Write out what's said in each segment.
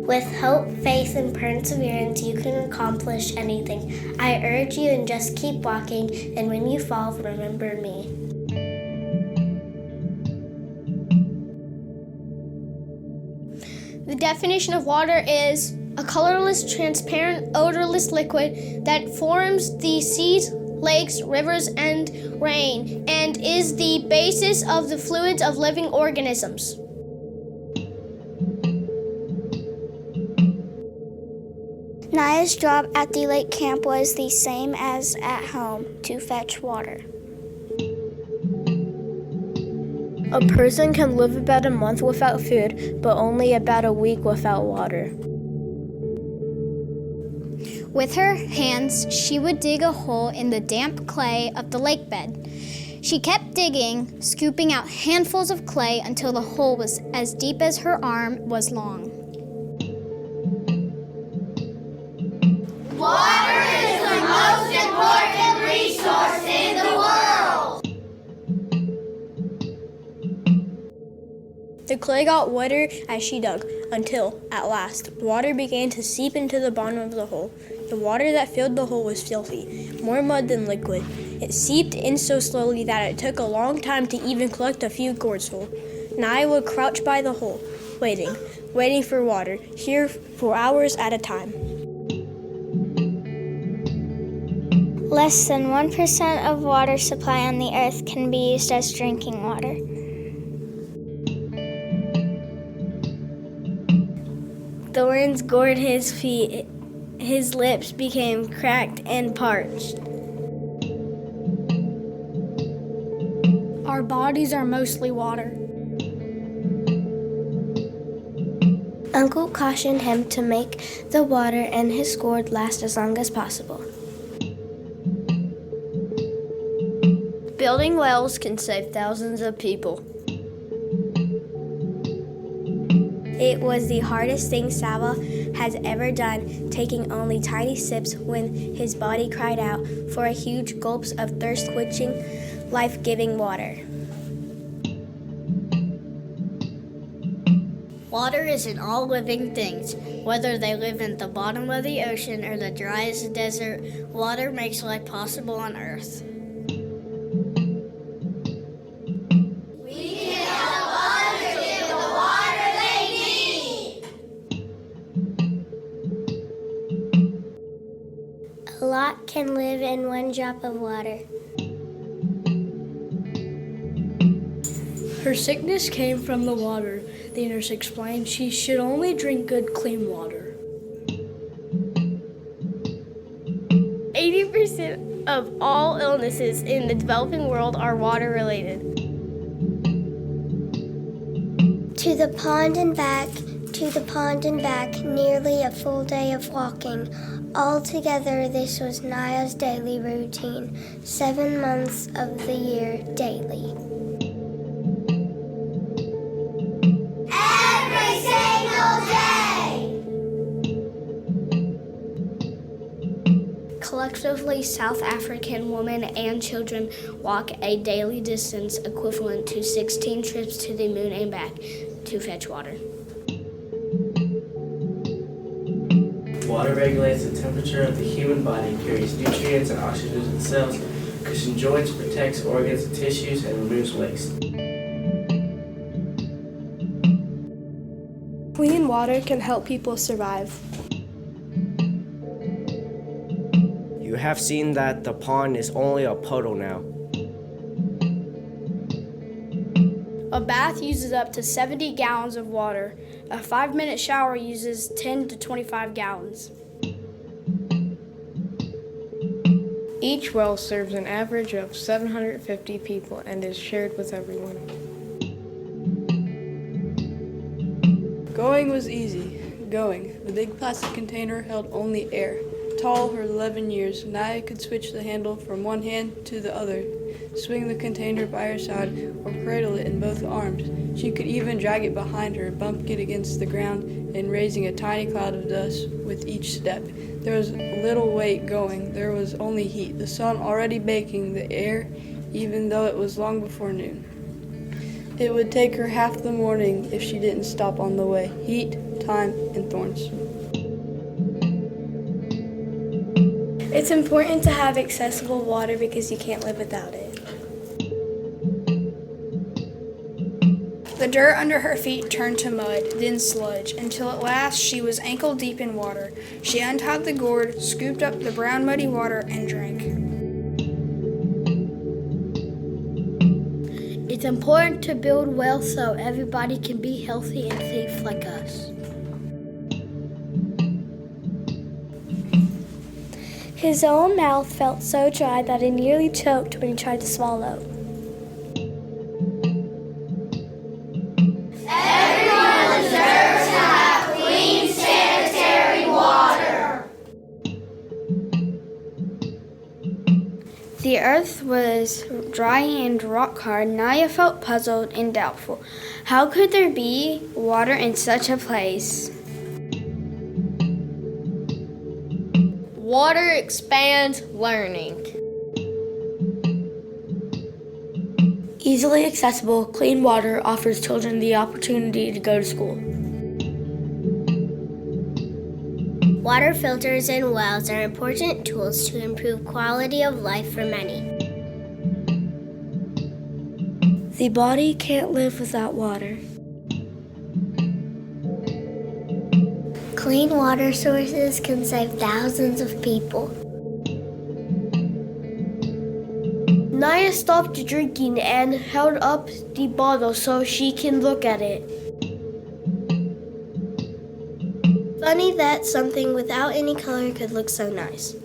With hope, faith, and perseverance, you can accomplish anything. I urge you and just keep walking, and when you fall, remember me. The definition of water is a colorless, transparent, odorless liquid that forms the seas, lakes, rivers, and rain, and is the basis of the fluids of living organisms. Naya's job at the lake camp was the same as at home, to fetch water. A person can live about a month without food, but only about a week without water. With her hands, she would dig a hole in the damp clay of the lake bed. She kept digging, scooping out handfuls of clay until the hole was as deep as her arm was long. Water is the most important resource in the world. The clay got wetter as she dug, until, at last, water began to seep into the bottom of the hole. The water that filled the hole was filthy, more mud than liquid. It seeped in so slowly that it took a long time to even collect a few gourds full. Naya would crouch by the hole, waiting for water, here for hours at a time. Less than 1% of water supply on the earth can be used as drinking water. Thorns gored his feet. His lips became cracked and parched. Our bodies are mostly water. Uncle cautioned him to make the water and his gourd last as long as possible. Building wells can save thousands of people. It was the hardest thing Sava has ever done, taking only tiny sips when his body cried out for a huge gulps of thirst-quenching, life-giving water. Water is in all living things. Whether they live in the bottom of the ocean or the driest desert, water makes life possible on Earth. A lot can live in one drop of water. Her sickness came from the water. The nurse explained she should only drink good, clean water. 80% of all illnesses in the developing world are water-related. To the pond and back, nearly a full day of walking. Altogether, this was Naya's daily routine, 7 months of the year daily. Every single day. Collectively, South African women and children walk a daily distance equivalent to 16 trips to the moon and back to fetch water. Water regulates the temperature of the human body, carries nutrients and oxygen to the cells, cushions joints, protects organs and tissues, and removes waste. Clean water can help people survive. You have seen that the pond is only a puddle now. A bath uses up to 70 gallons of water. A 5-minute shower uses 10 to 25 gallons. Each well serves an average of 750 people and is shared with everyone. Going was easy. Going. The big plastic container held only air. Tall for 11 years, Naya could switch the handle from one hand to the other, swing the container by her side, or cradle it in both arms. She could even drag it behind her, bump it against the ground, and raising a tiny cloud of dust with each step. There was little weight going. There was only heat, the sun already baking the air, even though it was long before noon. It would take her half the morning if she didn't stop on the way. Heat, thyme, and thorns. It's important to have accessible water because you can't live without it. The dirt under her feet turned to mud, then sludge, until at last she was ankle deep in water. She untied the gourd, scooped up the brown muddy water, and drank. It's important to build wealth so everybody can be healthy and safe like us. His own mouth felt so dry that he nearly choked when he tried to swallow. Everyone deserves to have clean, sanitary water. The earth was dry and rock hard. Naya felt puzzled and doubtful. How could there be water in such a place? Water expands learning. Easily accessible, clean water offers children the opportunity to go to school. Water filters and wells are important tools to improve quality of life for many. The body can't live without water. Clean water sources can save thousands of people. Naya stopped drinking and held up the bottle so she can look at it. Funny that something without any color could look so nice.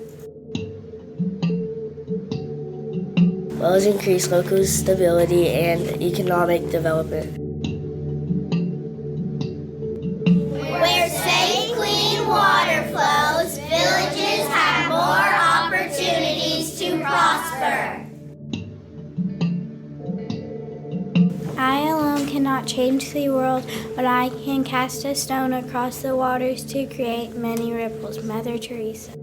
Wells increase local stability and economic development. Where safe, clean water flows, villages have more opportunities to prosper. I alone cannot change the world, but I can cast a stone across the waters to create many ripples. Mother Teresa.